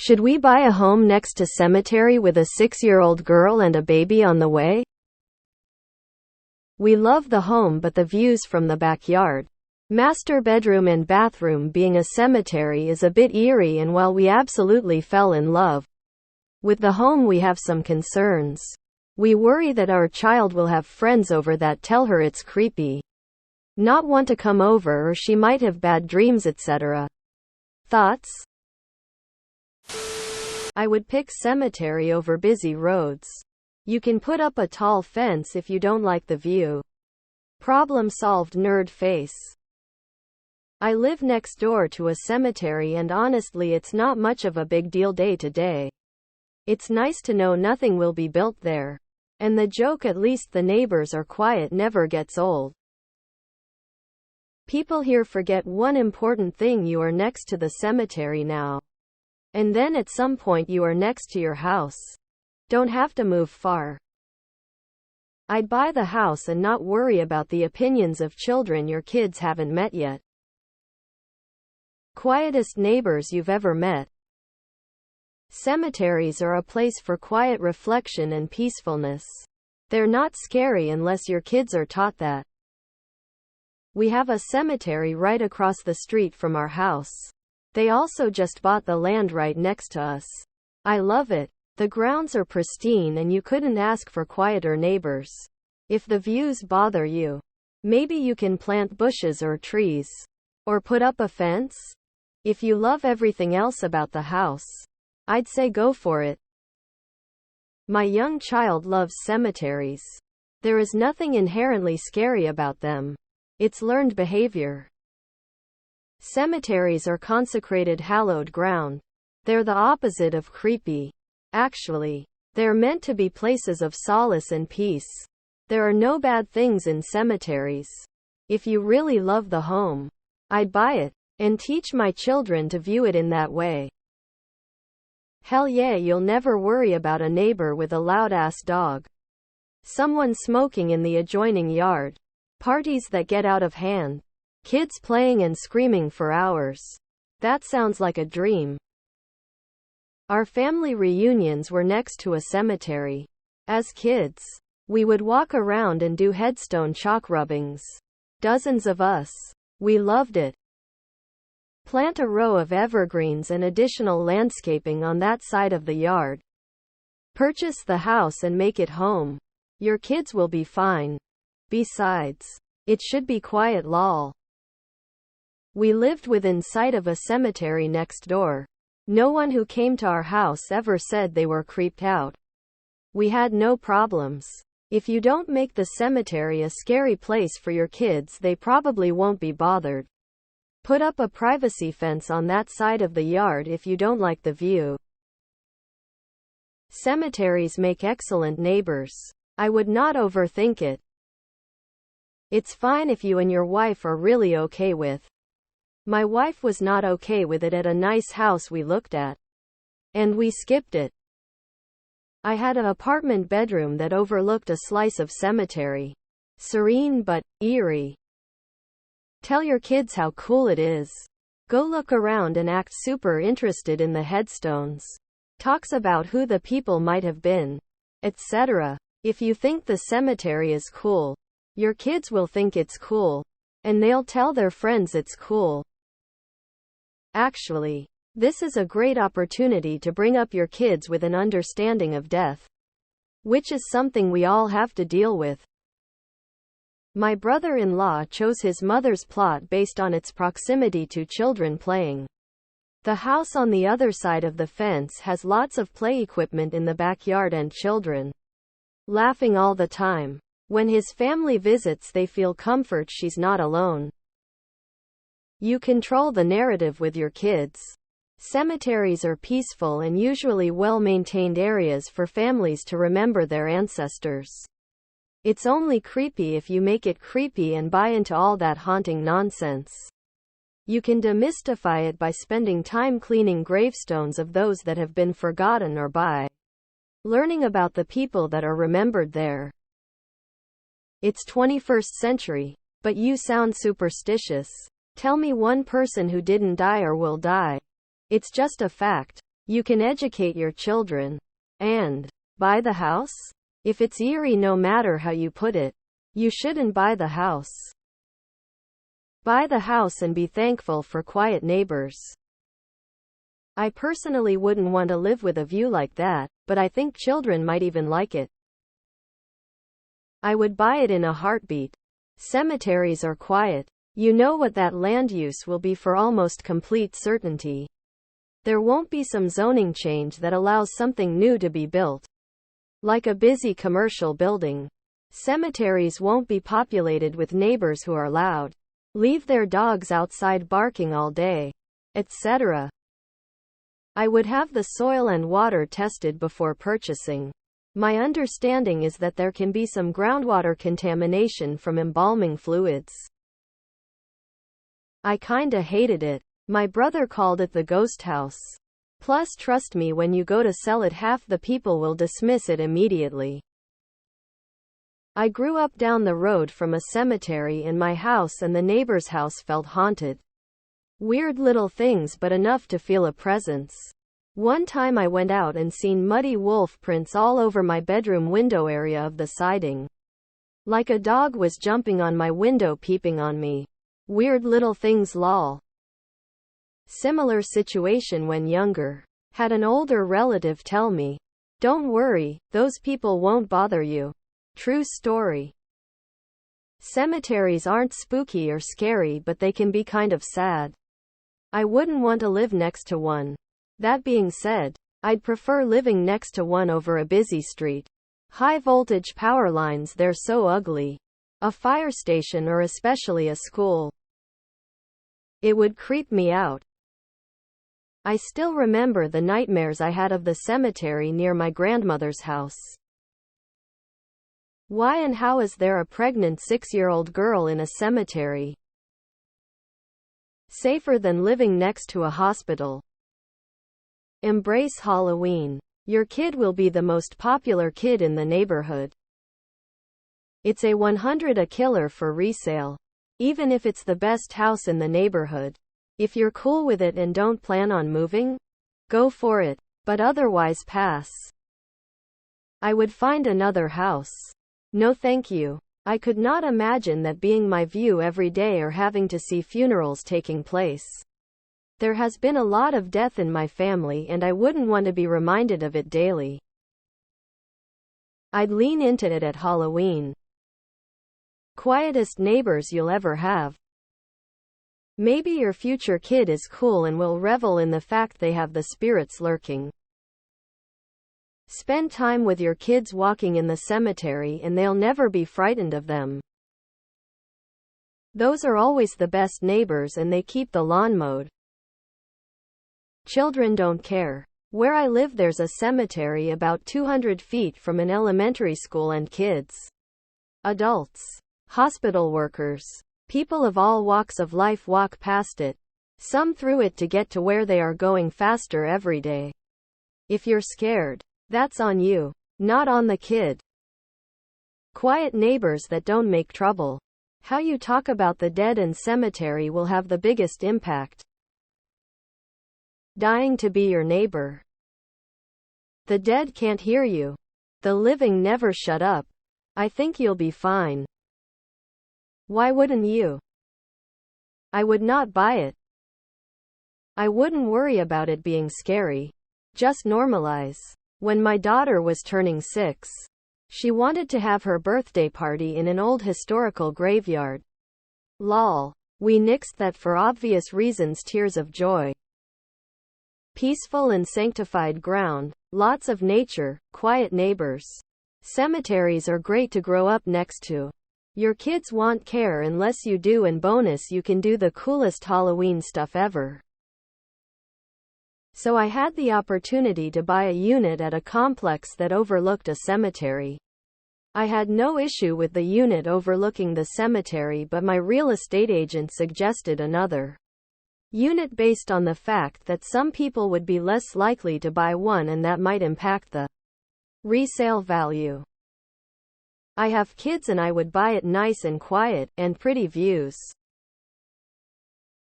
Should we buy a home next to cemetery with a 6-year-old girl and a baby on the way? We love the home, but the views from the backyard, master bedroom and bathroom being a cemetery is a bit eerie, and while we absolutely fell in love with the home, we have some concerns. We worry that our child will have friends over that tell her it's creepy, not want to come over, or she might have bad dreams, etc. Thoughts? I would pick cemetery over busy roads. You can put up a tall fence if you don't like the view. Problem solved, nerd face. I live next door to a cemetery, and honestly it's not much of a big deal day to day. It's nice to know nothing will be built there. And the joke, at least the neighbors are quiet, never gets old. People here forget one important thing: you are next to the cemetery now. And then at some point you are next to your house. Don't have to move far. I'd buy the house and not worry about the opinions of children your kids haven't met yet. Quietest neighbors you've ever met. Cemeteries are a place for quiet reflection and peacefulness. They're not scary unless your kids are taught that. We have a cemetery right across the street from our house. They also just bought the land right next to us. I love it. The grounds are pristine and you couldn't ask for quieter neighbors. If the views bother you, maybe you can plant bushes or trees. Or put up a fence? If you love everything else about the house, I'd say go for it. My young child loves cemeteries. There is nothing inherently scary about them. It's learned behavior. Cemeteries are consecrated, hallowed ground. They're the opposite of creepy. Actually, they're meant to be places of solace and peace. There are no bad things in cemeteries. If you really love the home, I'd buy it, and teach my children to view it in that way. Hell yeah, you'll never worry about a neighbor with a loud-ass dog, someone smoking in the adjoining yard, parties that get out of hand, kids playing and screaming for hours. That sounds like a dream. Our family reunions were next to a cemetery. As kids, we would walk around and do headstone chalk rubbings. Dozens of us. We loved it. Plant a row of evergreens and additional landscaping on that side of the yard. Purchase the house and make it home. Your kids will be fine. Besides, it should be quiet, lol. We lived within sight of a cemetery next door. No one who came to our house ever said they were creeped out. We had no problems. If you don't make the cemetery a scary place for your kids, they probably won't be bothered. Put up a privacy fence on that side of the yard if you don't like the view. Cemeteries make excellent neighbors. I would not overthink it. It's fine if you and your wife are really okay with. My wife was not okay with it at a nice house we looked at. And we skipped it. I had an apartment bedroom that overlooked a slice of cemetery. Serene but eerie. Tell your kids how cool it is. Go look around and act super interested in the headstones. Talks about who the people might have been, etc. If you think the cemetery is cool, your kids will think it's cool. And they'll tell their friends it's cool. Actually, this is a great opportunity to bring up your kids with an understanding of death, which is something we all have to deal with. My brother-in-law chose his mother's plot based on its proximity to children playing. The house on the other side of the fence has lots of play equipment in the backyard and children laughing all the time. When his family visits, they feel comfort she's not alone. You control the narrative with your kids. Cemeteries are peaceful and usually well-maintained areas for families to remember their ancestors. It's only creepy if you make it creepy and buy into all that haunting nonsense. You can demystify it by spending time cleaning gravestones of those that have been forgotten, or by learning about the people that are remembered there. It's 21st century, but you sound superstitious. Tell me one person who didn't die or will die. It's just a fact. You can educate your children. And buy the house? If it's eerie no matter how you put it, you shouldn't buy the house. Buy the house and be thankful for quiet neighbors. I personally wouldn't want to live with a view like that, but I think children might even like it. I would buy it in a heartbeat. Cemeteries are quiet. You know what that land use will be for almost complete certainty. There won't be some zoning change that allows something new to be built. Like a busy commercial building. Cemeteries won't be populated with neighbors who are loud, leave their dogs outside barking all day, etc. I would have the soil and water tested before purchasing. My understanding is that there can be some groundwater contamination from embalming fluids. I kinda hated it. My brother called it the ghost house. Plus, trust me, when you go to sell it, half the people will dismiss it immediately. I grew up down the road from a cemetery in my house, and the neighbor's house felt haunted. Weird little things, but enough to feel a presence. One time I went out and seen muddy wolf prints all over my bedroom window area of the siding. Like a dog was jumping on my window peeping on me. Weird little things lol. Similar situation when younger. Had an older relative tell me, "Don't worry, those people won't bother you." True story. Cemeteries aren't spooky or scary, but they can be kind of sad. I wouldn't want to live next to one. That being said, I'd prefer living next to one over a busy street. High voltage power lines, they're so ugly. A fire station, or especially a school. It would creep me out. I still remember the nightmares I had of the cemetery near my grandmother's house. Why and how is there a pregnant 6-year-old girl in a cemetery? Safer than living next to a hospital. Embrace Halloween. Your kid will be the most popular kid in the neighborhood. It's a 100 a killer for resale. Even if it's the best house in the neighborhood. If you're cool with it and don't plan on moving, go for it. But otherwise pass. I would find another house. No thank you. I could not imagine that being my view every day or having to see funerals taking place. There has been a lot of death in my family and I wouldn't want to be reminded of it daily. I'd lean into it at Halloween. Quietest neighbors you'll ever have. Maybe your future kid is cool and will revel in the fact they have the spirits lurking. Spend time with your kids walking in the cemetery and they'll never be frightened of them. Those are always the best neighbors and they keep the lawn mowed. Children don't care. Where I live there's a cemetery about 200 feet from an elementary school and kids, adults, hospital workers, people of all walks of life walk past it. Some through it to get to where they are going faster every day. If you're scared, that's on you, not on the kid. Quiet neighbors that don't make trouble. How you talk about the dead and cemetery will have the biggest impact. Dying to be your neighbor. The dead can't hear you. The living never shut up. I think you'll be fine. Why wouldn't you? I would not buy it. I wouldn't worry about it being scary. Just normalize. When my daughter was turning 6, she wanted to have her birthday party in an old historical graveyard. Lol. We nixed that for obvious reasons, tears of joy. Peaceful and sanctified ground, lots of nature, quiet neighbors. Cemeteries are great to grow up next to. Your kids won't care unless you do, and bonus, you can do the coolest Halloween stuff ever. So I had the opportunity to buy a unit at a complex that overlooked a cemetery. I had no issue with the unit overlooking the cemetery, but my real estate agent suggested another unit based on the fact that some people would be less likely to buy one and that might impact the resale value. I have kids and I would buy it nice and quiet, and pretty views.